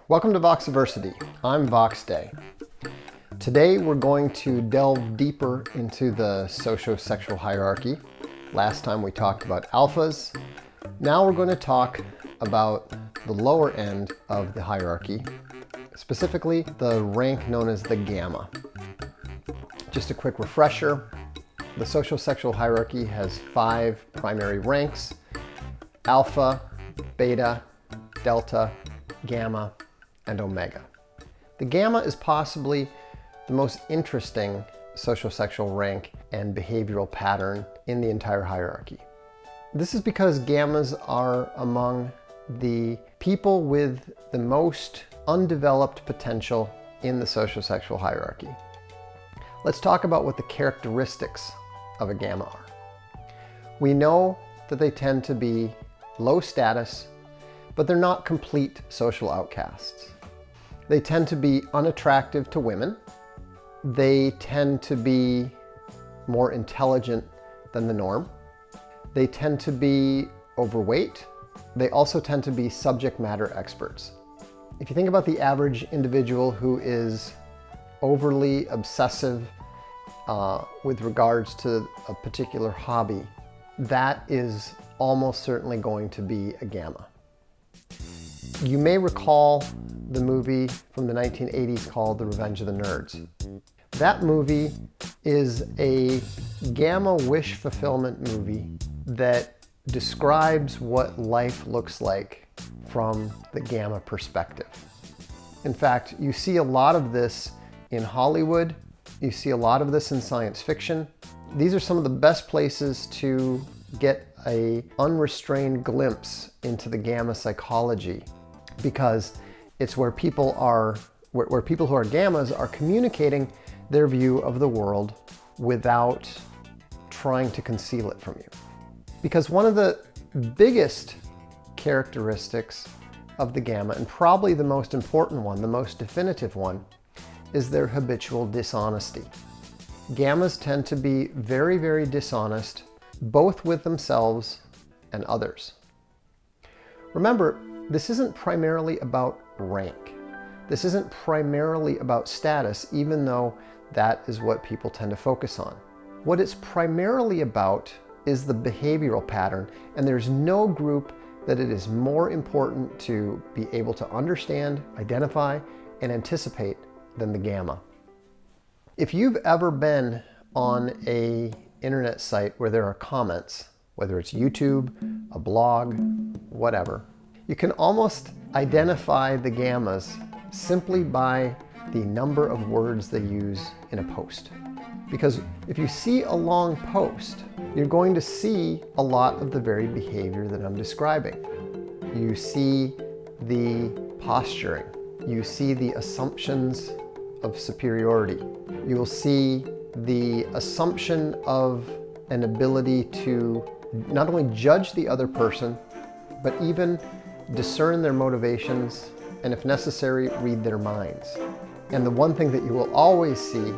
Welcome to Voxiversity. I'm Vox Day. Today we're going to delve deeper into the socio-sexual hierarchy. Last time we talked about alphas. Now we're going to talk about the lower end of the hierarchy, specifically the rank known as the gamma. Just a quick refresher, the socio-sexual hierarchy has 5 primary ranks: alpha, beta, delta, gamma, and omega. The gamma is possibly the most interesting socio-sexual rank and behavioral pattern in the entire hierarchy. This is because gammas are among the people with the most undeveloped potential in the socio-sexual hierarchy. Let's talk about what the characteristics of a gamma are. We know that they tend to be low status, but they're not complete social outcasts. They tend to be unattractive to women. They tend to be more intelligent than the norm. They tend to be overweight. They also tend to be subject matter experts. If you think about the average individual who is overly obsessive with regards to a particular hobby, that is almost certainly going to be a gamma. You may recall the movie from the 1980s called The Revenge of the Nerds. That movie is a gamma wish fulfillment movie that describes what life looks like from the gamma perspective. In fact, you see a lot of this in Hollywood. You see a lot of this in science fiction. These are some of the best places to get an unrestrained glimpse into the gamma psychology, because it's where people who are gammas are communicating their view of the world without trying to conceal it from you. Because one of the biggest characteristics of the gamma, and probably the most important one, the most definitive one, is their habitual dishonesty. Gammas tend to be very, very dishonest, both with themselves and others. Remember, this isn't primarily about rank. This isn't primarily about status, even though that is what people tend to focus on. What it's primarily about is the behavioral pattern, and there's no group that it is more important to be able to understand, identify, and anticipate than the gamma. If you've ever been on an internet site where there are comments, whether it's YouTube, a blog, whatever, you can almost identify the gammas simply by the number of words they use in a post. Because if you see a long post, you're going to see a lot of the very behavior that I'm describing. You see the posturing. You see the assumptions of superiority. You will see the assumption of an ability to not only judge the other person, but even discern their motivations, and if necessary, read their minds. And the one thing that you will always see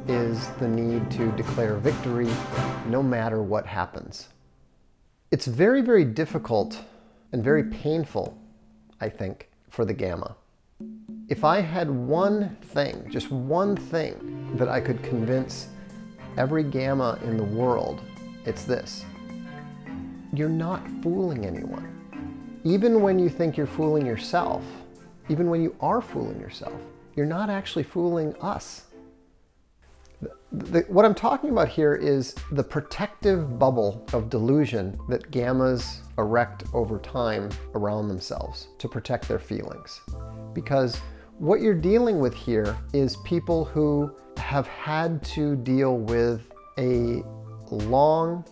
is the need to declare victory no matter what happens. It's very, very difficult and very painful, I think, for the gamma. If I had one thing, just one thing that I could convince every gamma in the world, it's this: you're not fooling anyone. Even when you think you're fooling yourself, even when you are fooling yourself, you're not actually fooling us. What I'm talking about here is the protective bubble of delusion that gammas erect over time around themselves to protect their feelings. Because what you're dealing with here is people who have had to deal with a long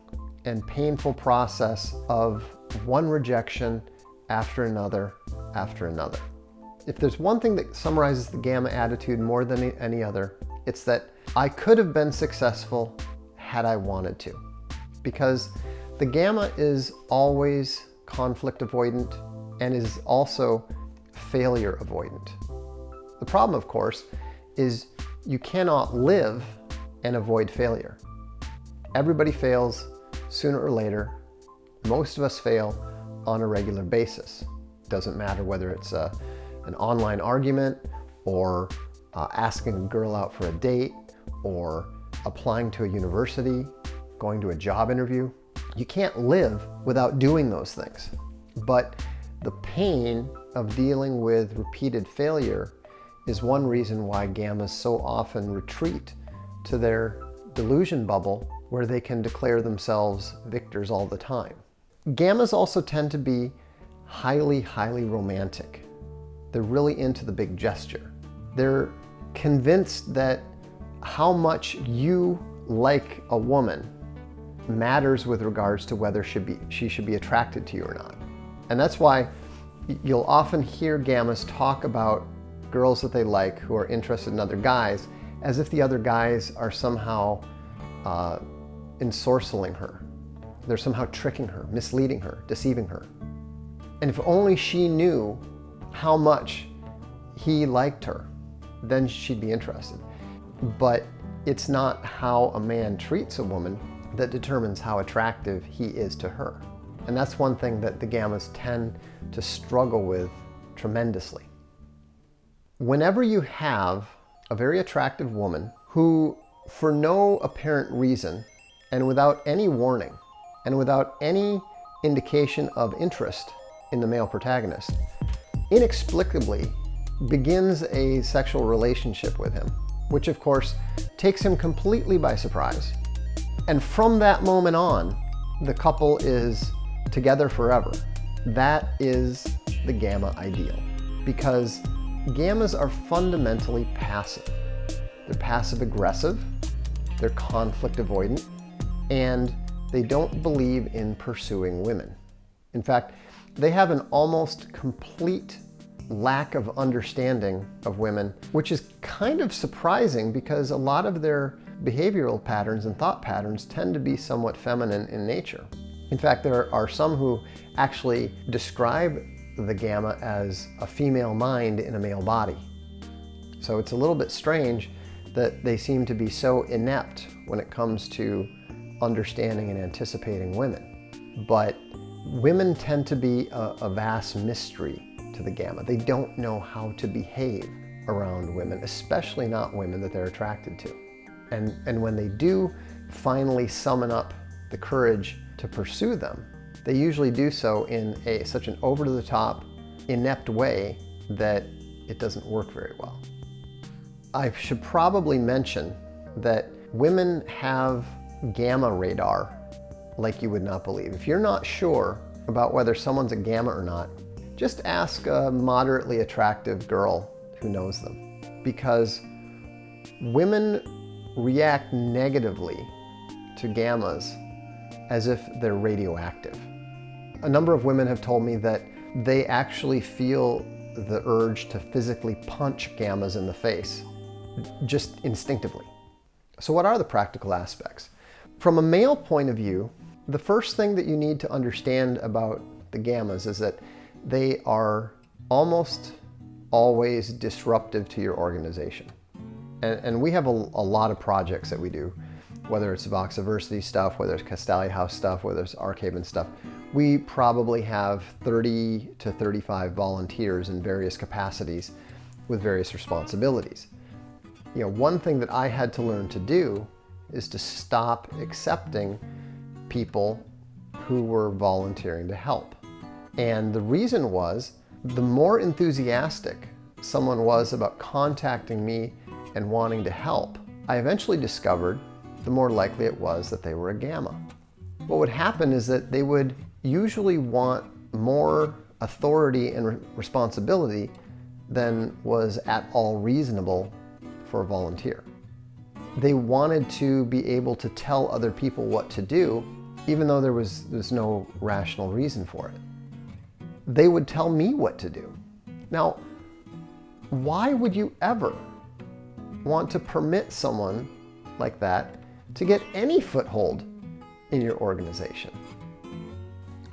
and painful process of one rejection after another after another. If there's one thing that summarizes the gamma attitude more than any other, it's that I could have been successful had I wanted to. Because the gamma is always conflict avoidant and is also failure avoidant. The problem, of course, is you cannot live and avoid failure. Everybody fails sooner or later. Most of us fail on a regular basis. Doesn't matter whether it's a an online argument, or asking a girl out for a date, or applying to a university, going to a job interview. You can't live without doing those things. But the pain of dealing with repeated failure is one reason why gammas so often retreat to their delusion bubble, where they can declare themselves victors all the time. Gammas also tend to be highly romantic. They're really into the big gesture. They're convinced that how much you like a woman matters with regards to whether she should be attracted to you or not. And that's why you'll often hear gammas talk about girls that they like who are interested in other guys as if the other guys are somehow ensorceling her. They're somehow tricking her, misleading her, deceiving her. And if only she knew how much he liked her, then she'd be interested. But it's not how a man treats a woman that determines how attractive he is to her. And that's one thing that the gammas tend to struggle with tremendously. Whenever you have a very attractive woman who, for no apparent reason, and without any warning, and without any indication of interest in the male protagonist, inexplicably begins a sexual relationship with him, which of course takes him completely by surprise. And from that moment on, the couple is together forever. That is the gamma ideal, because gammas are fundamentally passive. They're passive aggressive, they're conflict avoidant, and they don't believe in pursuing women. In fact, they have an almost complete lack of understanding of women, which is kind of surprising because a lot of their behavioral patterns and thought patterns tend to be somewhat feminine in nature. In fact, there are some who actually describe the gamma as a female mind in a male body. So it's a little bit strange that they seem to be so inept when it comes to understanding and anticipating women. But women tend to be a vast mystery to the gamma. They don't know how to behave around women, especially not women that they're attracted to. And when they do finally summon up the courage to pursue them, they usually do so in such an over-the-top, inept way that it doesn't work very well. I should probably mention that women have gamma radar like you would not believe. If you're not sure about whether someone's a gamma or not, just ask a moderately attractive girl who knows them, because women react negatively to gammas as if they're radioactive. A number of women have told me that they actually feel the urge to physically punch gammas in the face, just instinctively. So what are the practical aspects? From a male point of view, the first thing that you need to understand about the gammas is that they are almost always disruptive to your organization. And we have a lot of projects that we do, whether it's Voxiversity stuff, whether it's Castalia House stuff, whether it's Arkhaven stuff. We probably have 30 to 35 volunteers in various capacities with various responsibilities. You know, one thing that I had to learn to do is to stop accepting people who were volunteering to help. And the reason was, the more enthusiastic someone was about contacting me and wanting to help, I eventually discovered the more likely it was that they were a gamma. What would happen is that they would usually want more authority and responsibility than was at all reasonable for a volunteer. They wanted to be able to tell other people what to do, even though there's no rational reason for it. They would tell me what to do. Now, why would you ever want to permit someone like that to get any foothold in your organization?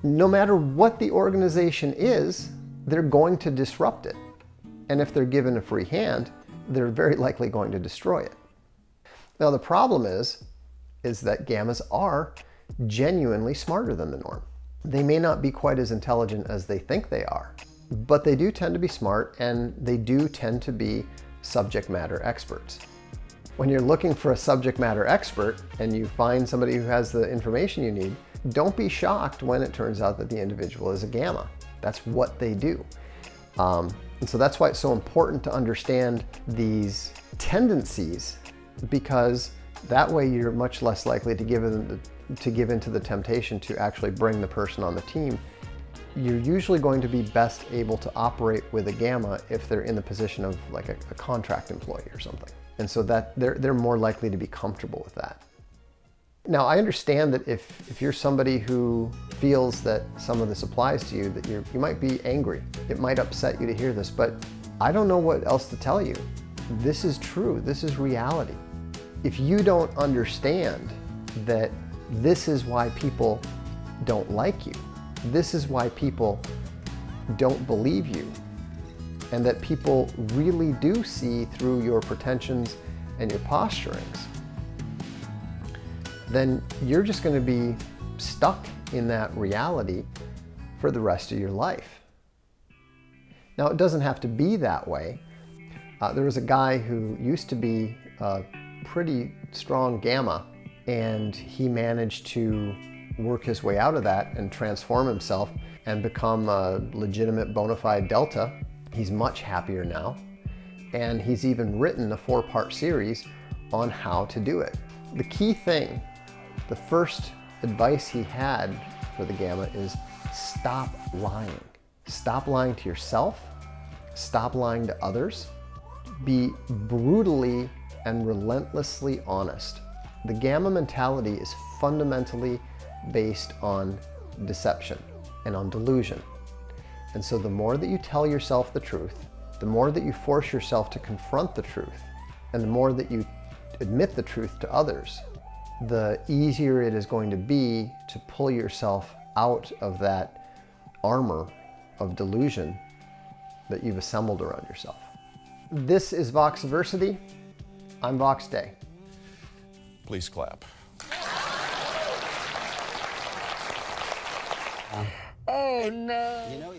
No matter what the organization is, they're going to disrupt it. And if they're given a free hand, they're very likely going to destroy it. Now, the problem is that gammas are genuinely smarter than the norm. They may not be quite as intelligent as they think they are, but they do tend to be smart, and they do tend to be subject matter experts. When you're looking for a subject matter expert and you find somebody who has the information you need, don't be shocked when it turns out that the individual is a gamma. That's what they do. And so that's why it's so important to understand these tendencies, because that way you're much less likely to give into the temptation to actually bring the person on the team. You're usually going to be best able to operate with a gamma if they're in the position of like a contract employee or something. And so that they're more likely to be comfortable with that. Now, I understand that if you're somebody who feels that some of this applies to you, that you might be angry. It might upset you to hear this, but I don't know what else to tell you. This is true. This is reality. If you don't understand that this is why people don't like you, this is why people don't believe you, and that people really do see through your pretensions and your posturings, then you're just going to be stuck in that reality for the rest of your life. Now, it doesn't have to be that way. There was a guy who used to be a pretty strong gamma, and he managed to work his way out of that and transform himself and become a legitimate bona fide delta. He's much happier now, and he's even written a 4-part series on how to do it. The key thing, the first advice he had for the gamma is stop lying. Stop lying to yourself. Stop lying to others. Be brutally and relentlessly honest. The gamma mentality is fundamentally based on deception and on delusion. And so the more that you tell yourself the truth, the more that you force yourself to confront the truth, and the more that you admit the truth to others, the easier it is going to be to pull yourself out of that armor of delusion that you've assembled around yourself. This is Voxiversity. I'm Vox Day. Please clap. Oh no.